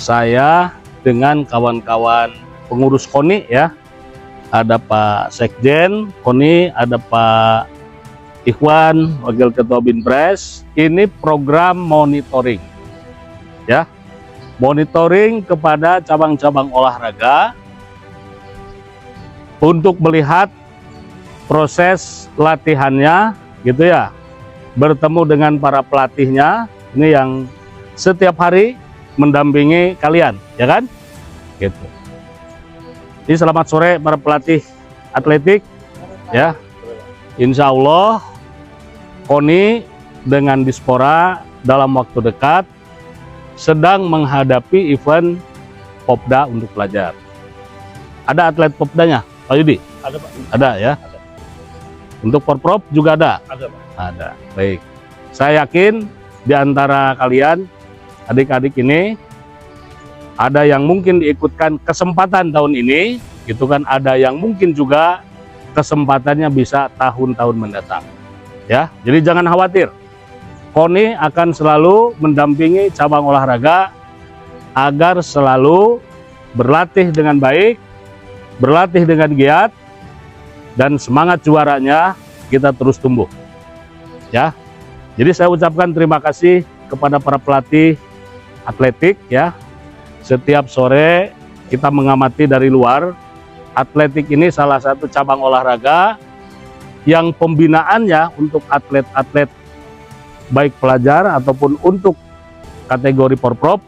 saya dengan kawan-kawan pengurus KONI ya. Ada Pak Sekjen KONI, ada Pak Ikhwan, Wakil Ketua Binpres. Ini program monitoring ya. Monitoring kepada cabang-cabang olahraga untuk melihat proses latihannya gitu ya. Bertemu dengan para pelatihnya ini yang setiap hari mendampingi kalian ya kan? Gitu. Jadi selamat sore para pelatih atletik ya. Insya Allah KONI dengan Dispora dalam waktu dekat sedang menghadapi event Popda untuk pelajar. Ada atlet Popdanya, Pak Yudi? Ada Pak. Ada ya? Ada. Untuk Porprov juga ada? Ada Pak. Ada, baik. Saya yakin di antara kalian, adik-adik ini, ada yang mungkin diikutkan kesempatan tahun ini, gitu kan, ada yang mungkin juga kesempatannya bisa tahun-tahun mendatang. Ya, jadi jangan khawatir. KONI akan selalu mendampingi cabang olahraga agar selalu berlatih dengan baik, berlatih dengan giat, dan semangat juaranya kita terus tumbuh. Ya, jadi saya ucapkan terima kasih kepada para pelatih atletik ya. Setiap sore kita mengamati dari luar, atletik ini salah satu cabang olahraga yang pembinaannya untuk atlet-atlet baik pelajar ataupun untuk kategori Porprov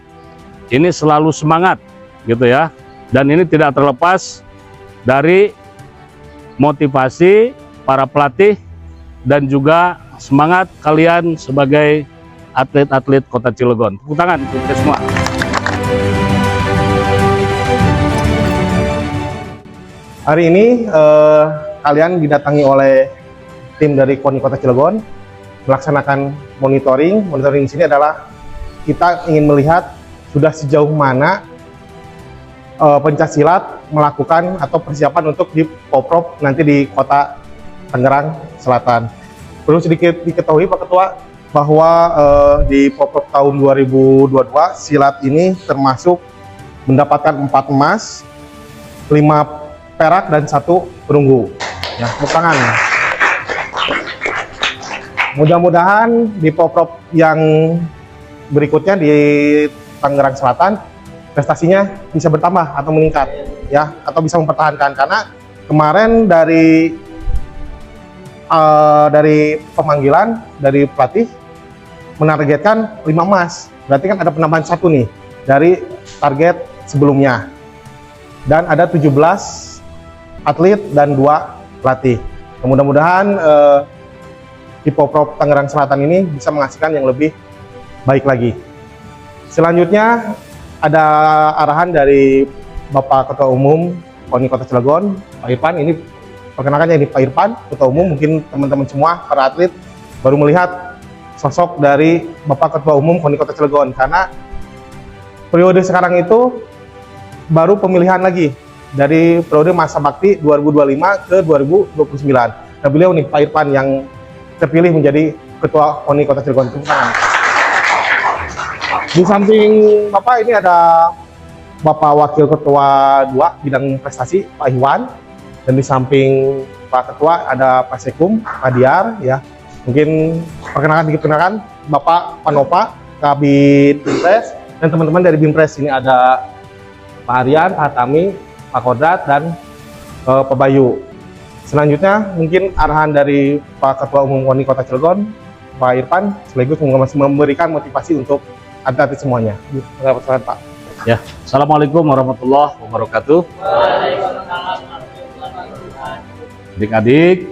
ini selalu semangat gitu ya. Dan ini tidak terlepas dari motivasi para pelatih dan juga semangat kalian sebagai atlet-atlet Kota Cilegon. Tepuk tangan untuk kita semua. Hari ini kalian didatangi oleh tim dari KONI Kota Cilegon melaksanakan monitoring. Monitoring di sini adalah kita ingin melihat sudah sejauh mana pencaksilat melakukan atau persiapan untuk di Porprov nanti di Kota Tangerang Selatan. Perlu sedikit diketahui Pak Ketua bahwa di Porprov tahun 2022 silat ini termasuk mendapatkan 4 emas, 5 perak dan 1 perunggu. Ya, tepuk tangan. Mudah-mudahan di Porprov yang berikutnya di Tangerang Selatan prestasinya bisa bertambah atau meningkat ya, atau bisa mempertahankan, karena kemarin dari pemanggilan dari pelatih menargetkan 5 emas. Berarti kan ada penambahan 1 nih dari target sebelumnya. Dan ada 17 atlet dan 2 pelatih. Mudah-mudahan di Porprov Tangerang Selatan ini bisa menghasilkan yang lebih baik lagi. Selanjutnya ada arahan dari Bapak Ketua Umum KONI Kota Cilegon, Pak Irfan. Ini perkenalkan ini Pak Irfan, Ketua Umum. Mungkin teman-teman semua para atlet baru melihat sosok dari Bapak Ketua Umum KONI Kota Cilegon, karena periode sekarang itu baru pemilihan lagi dari periode masa bakti 2025 ke 2029. Nah, beliau nih Pak Irfan yang terpilih menjadi Ketua KONI Kota Cilegon. Di samping Bapak ini ada Bapak Wakil Ketua 2 bidang prestasi Pak Ikhwan, dan di samping Pak Ketua ada Pak Sekum, Pak Diar ya. Mungkin perkenalkan Bapak Panopa, Kabid Binpres, dan teman-teman dari Binpres. Ini ada Pak Aryan, Pak Tami, Pak Kodrat, dan Pak Bayu. Selanjutnya mungkin arahan dari Pak Ketua Umum KONI Kota Cilegon, Pak Irfan, sekaligus memberikan motivasi untuk atlet semuanya. Silakan Pak. Ya, Assalamualaikum warahmatullahi wabarakatuh. Adik-adik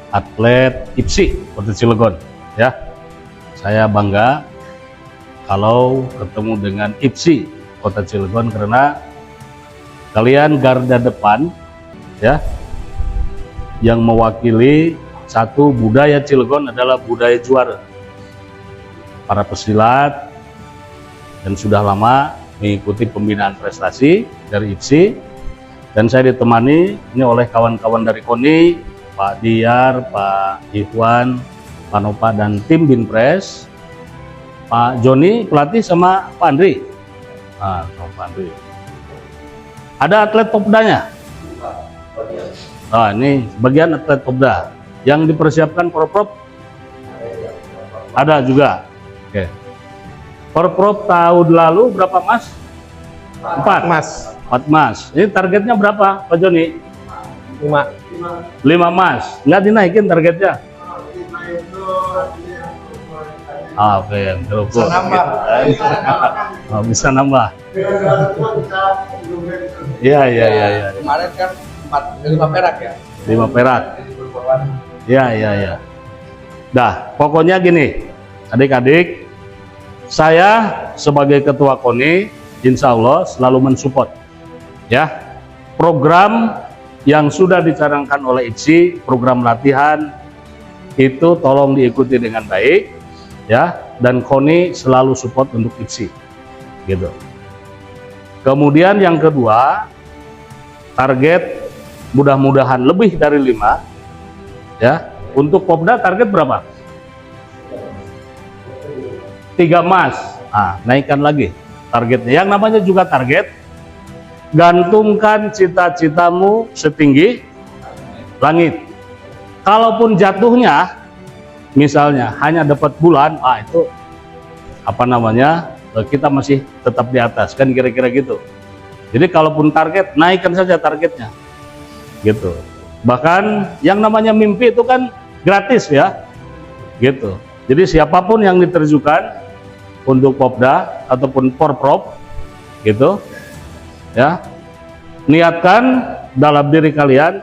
atlet IPSI Kota Cilegon ya. Saya bangga kalau ketemu dengan IPSI Kota Cilegon karena kalian garda depan ya, yang mewakili satu budaya Cilegon adalah budaya juara. Para pesilat dan sudah lama mengikuti pembinaan prestasi dari IPSI, dan saya ditemani ini oleh kawan-kawan dari KONI, Pak Diar, Pak Ikhwan, Pak Nopa, dan tim Binpres. Pak Joni pelatih sama Pak Andri. Nah, sama Pak Andri. Ada atlet popdanya. Nah, ini bagian atlet popda yang dipersiapkan Porprov. Ada juga. Oke. Porprov tahun lalu berapa Mas? 4 Mas. 4 Mas. Ini targetnya berapa Pak Joni? 5. 5 Mas. Nggak dinaikin targetnya? Oke, yang terukur. Bisa nambah. Oh, bisa nambah. Iya. Kemarin kan 5 perak ya. 5 perak. Iya. Dah, pokoknya gini, adik-adik, saya sebagai ketua KONI, insya Allah selalu mensupport, ya, program yang sudah dicanangkan oleh ICSI, program latihan itu tolong diikuti dengan baik, ya, dan KONI selalu support untuk ICSI, gitu. Kemudian yang kedua, target mudah-mudahan lebih dari 5, ya. Untuk Popda target berapa? 3 emas. Nah, naikkan lagi targetnya. Yang namanya juga target, gantungkan cita-citamu setinggi langit. Kalaupun jatuhnya misalnya hanya dapat bulan, itu apa namanya, kita masih tetap di atas, kan kira-kira gitu. Jadi kalaupun target, naikkan saja targetnya, gitu. Bahkan yang namanya mimpi itu kan gratis, ya, gitu. Jadi siapapun yang diterjukan untuk Popda ataupun Porprov, gitu, ya, niatkan dalam diri kalian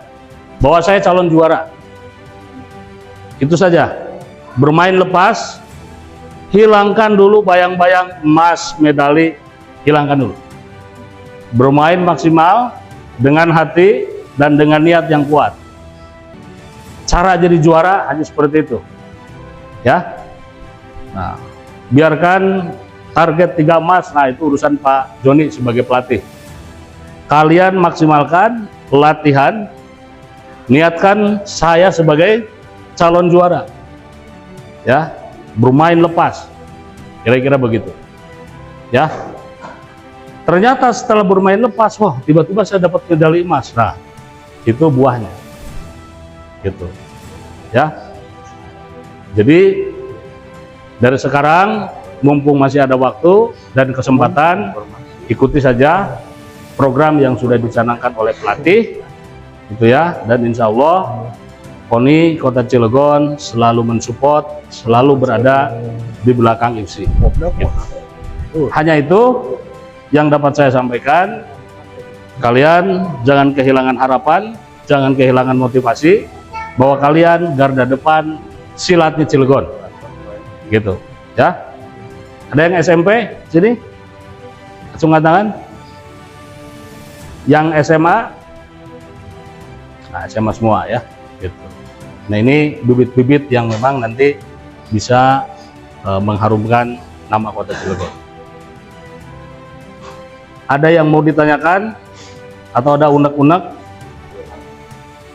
bahwa saya calon juara. Itu saja. Bermain lepas, hilangkan dulu bayang-bayang emas, medali, hilangkan dulu. Bermain maksimal dengan hati dan dengan niat yang kuat. Cara jadi juara hanya seperti itu, ya. Nah, biarkan target 3 emas, nah itu urusan Pak Joni sebagai pelatih. Kalian maksimalkan latihan, niatkan saya sebagai calon juara, ya, bermain lepas, kira-kira begitu, ya. Ternyata setelah bermain lepas, wah, tiba-tiba saya dapat medali emas. Nah, itu buahnya, gitu, ya. Jadi dari sekarang, mumpung masih ada waktu dan kesempatan, ikuti saja program yang sudah dicanangkan oleh pelatih, gitu ya. Dan insya Allah KONI Kota Cilegon selalu mensupport, selalu berada di belakang ICSI. Gitu. Hanya itu yang dapat saya sampaikan. Kalian jangan kehilangan harapan, jangan kehilangan motivasi bahwa kalian garda depan silatnya Cilegon, gitu, ya. Ada yang SMP sini, acungkan tangan. Yang SMA, nah, SMA semua, ya, gitu. Nah, ini bibit-bibit yang memang nanti bisa mengharumkan nama Kota Cilegon. Ada yang mau ditanyakan atau ada unek-unek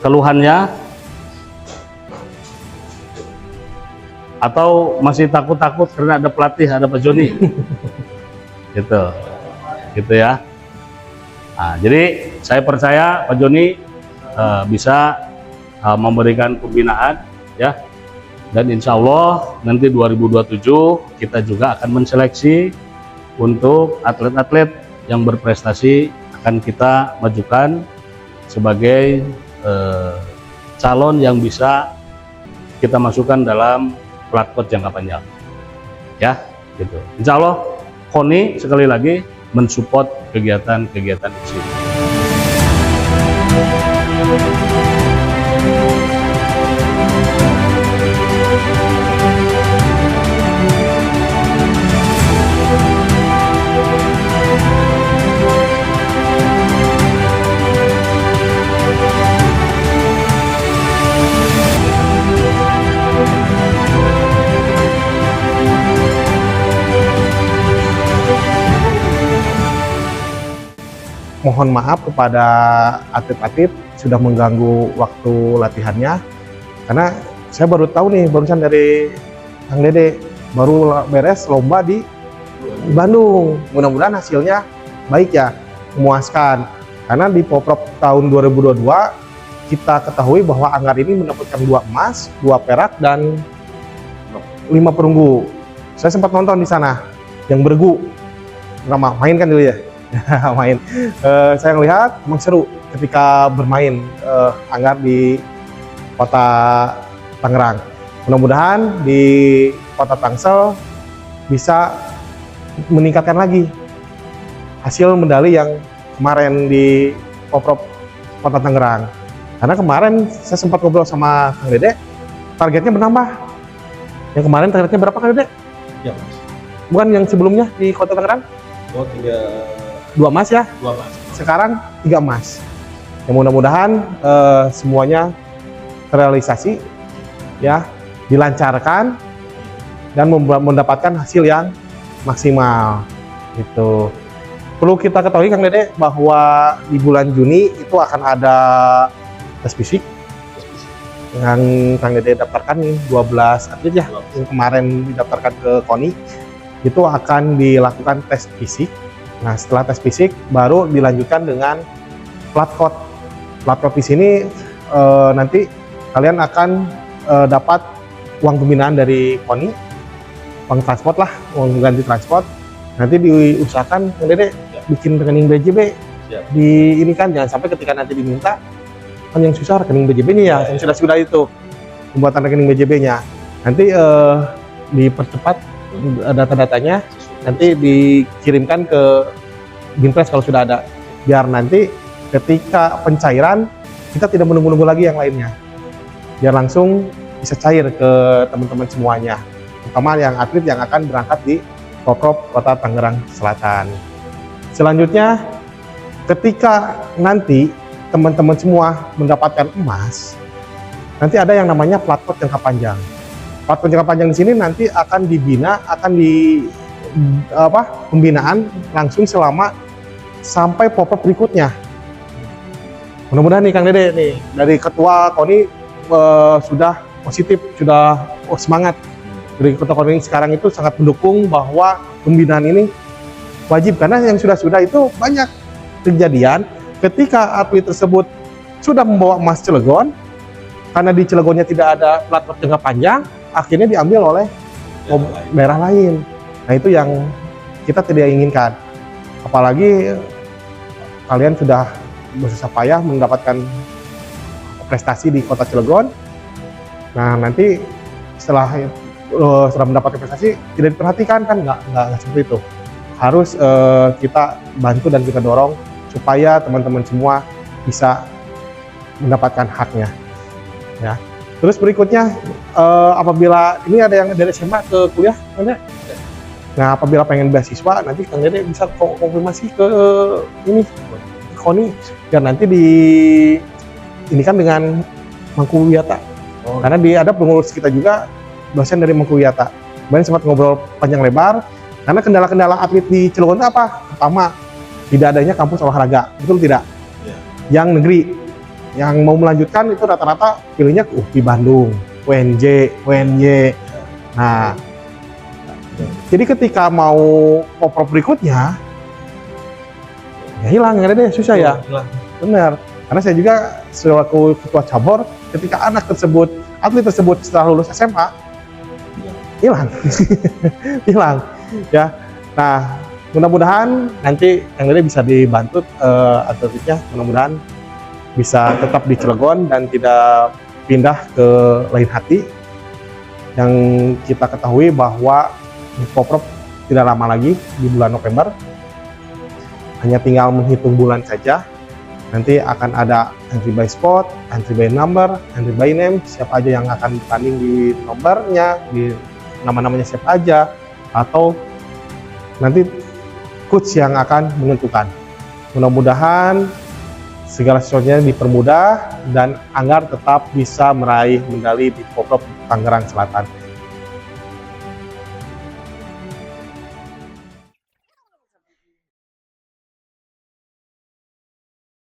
keluhannya, atau masih takut-takut karena ada pelatih, ada Pak Joni, gitu ya. Nah, jadi saya percaya Pak Joni bisa memberikan pembinaan, ya, dan insya Allah nanti 2027 kita juga akan menseleksi untuk atlet-atlet yang berprestasi, akan kita majukan sebagai calon yang bisa kita masukkan dalam platform jangka panjang, ya, gitu. Insya Allah KONI sekali lagi mensupport kegiatan-kegiatan ICSI. Mohon maaf kepada atlet-atlet sudah mengganggu waktu latihannya, karena saya baru tahu nih barusan dari Kang Dede baru beres lomba di Bandung. Mudah-mudahan hasilnya baik ya, memuaskan. Karena di Poprov tahun 2022 kita ketahui bahwa Anggar ini mendapatkan 2 emas, 2 perak, dan 5 perunggu. Saya sempat nonton di sana, yang bergu. Nggak main kan dulu ya? Main. Saya melihat emang seru ketika bermain Anggar di kota Tangerang. Mudah-mudahan di kota Tangsel bisa meningkatkan lagi hasil medali yang kemarin di Poprov kota Tangerang. Karena kemarin saya sempat ngobrol sama Kang Dede, targetnya bertambah. Yang kemarin targetnya berapa Kang Dede? Ya Mas. Bukan yang sebelumnya di kota Tangerang? Oh 2 emas ya? 2 Mas. Sekarang 3 emas. Ya, mudah-mudahan semuanya terrealisasi, ya, dilancarkan dan mendapatkan hasil yang maksimal. Gitu. Perlu kita ketahui Kang Dede bahwa di bulan Juni itu akan ada tes fisik yang Kang Dede daftarkan nih 12 atlet ya, yang kemarin didaftarkan ke KONI. Itu akan dilakukan tes fisik. Nah, setelah tes fisik baru dilanjutkan dengan plat code. Plat code di sini nanti kalian akan dapat uang pembinaan dari KONI, uang transport lah, uang ganti transport. Nanti diusahakan Kang Dede bikin rekening BJB. Siap. Di ini kan jangan sampai ketika nanti diminta, kan yang susah rekening BJB-nya ya, yang sudah itu pembuatan rekening BJB-nya. Nanti dipercepat data-datanya, nanti dikirimkan ke Binpres kalau sudah ada, biar nanti ketika pencairan kita tidak menunggu-nunggu lagi yang lainnya, biar langsung bisa cair ke teman-teman semuanya, terutama yang atlet yang akan berangkat di Poprov Kota Tangerang Selatan. Selanjutnya, ketika nanti teman-teman semua mendapatkan emas, nanti ada yang namanya plat code jangka panjang. Plat code jangka panjang di sini nanti akan dibina, pembinaan langsung selama sampai Poprov berikutnya. Mudah-mudahan nih Kang Dede nih dari ketua KONI sudah positif, sudah semangat. Dari ketua KONI sekarang itu sangat mendukung bahwa pembinaan ini wajib, karena yang sudah itu banyak kejadian ketika atlet tersebut sudah membawa emas Cilegon, karena di Cilegonnya tidak ada plat jangka panjang, akhirnya diambil oleh daerah lain. Nah, itu yang kita tidak inginkan. Apalagi kalian sudah bersusah payah mendapatkan prestasi di kota Cilegon. Nah, nanti setelah mendapatkan prestasi tidak diperhatikan, kan nggak seperti itu. Harus kita bantu dan kita dorong supaya teman-teman semua bisa mendapatkan haknya, ya. Terus berikutnya, apabila ini ada yang dari SMA ke kuliah, ada. Nah, apabila pengen beasiswa, nanti Kang Dede bisa konfirmasi ke ini KONI, biar nanti ini kan dengan Mangkuwiata. Karena ada pengurus kita juga dosen dari Mangkuwiata. Kemarin sempat ngobrol panjang lebar. Karena kendala-kendala atlet di Cilegon itu apa? Pertama, tidak adanya kampus olahraga, betul tidak? Ya. Yang negeri, yang mau melanjutkan itu rata-rata pilihnya ke UPI Bandung, UNJ, UNY. Nah, jadi ketika mau Poprov berikutnya, ya hilang, nggak ada deh, susah ya. Benar. Karena saya juga selaku ketua cabur, ketika atlet tersebut setelah lulus SMA, hilang, hilang. Ya, nah mudah-mudahan nanti Kang Dede bisa dibantu atletnya, mudah-mudahan bisa tetap di Cilegon dan tidak pindah ke lain hati. Yang kita ketahui bahwa Poprov tidak lama lagi di bulan November, hanya tinggal menghitung bulan saja. Nanti akan ada entry by spot, entry by number, entry by name, siapa aja yang akan bertanding di nomornya, di nama-namanya siapa aja, atau nanti coach yang akan menentukan. Mudah-mudahan segala sesuatunya dipermudah dan Anggar tetap bisa meraih medali di Poprov Tangerang Selatan.